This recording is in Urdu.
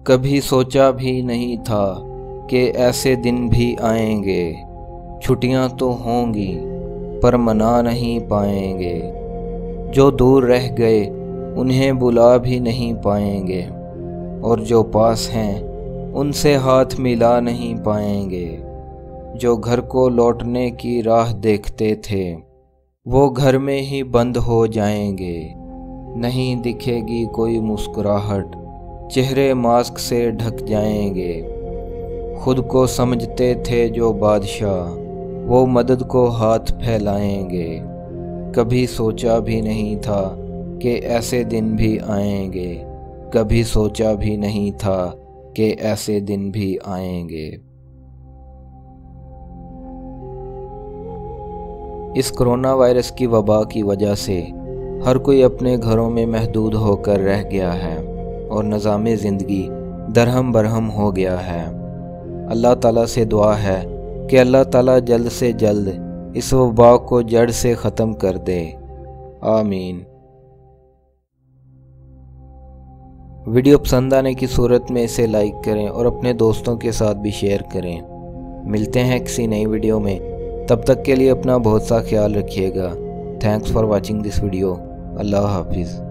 کبھی سوچا بھی نہیں تھا کہ ایسے دن بھی آئیں گے۔ چھٹیاں تو ہوں گی پر منا نہیں پائیں گے۔ جو دور رہ گئے انہیں بلا بھی نہیں پائیں گے، اور جو پاس ہیں ان سے ہاتھ ملا نہیں پائیں گے۔ جو گھر کو لوٹنے کی راہ دیکھتے تھے وہ گھر میں ہی بند ہو جائیں گے۔ نہیں دکھے گی کوئی مسکراہٹ، چہرے ماسک سے ڈھک جائیں گے۔ خود کو سمجھتے تھے جو بادشاہ وہ مدد کو ہاتھ پھیلائیں گے۔ کبھی سوچا بھی نہیں تھا کہ ایسے دن بھی آئیں گے۔ کبھی سوچا بھی نہیں تھا کہ ایسے دن بھی آئیں گے۔ اس کرونا وائرس کی وبا کی وجہ سے ہر کوئی اپنے گھروں میں محدود ہو کر رہ گیا ہے اور نظام زندگی درہم برہم ہو گیا ہے۔ اللہ تعالیٰ سے دعا ہے کہ اللہ تعالیٰ جلد سے جلد اس وبا کو جڑ سے ختم کر دے، آمین۔ ویڈیو پسند آنے کی صورت میں اسے لائک کریں اور اپنے دوستوں کے ساتھ بھی شیئر کریں۔ ملتے ہیں کسی نئی ویڈیو میں، تب تک کے لیے اپنا بہت سا خیال رکھیے گا۔ Thanks for watching this video. Allah حافظ۔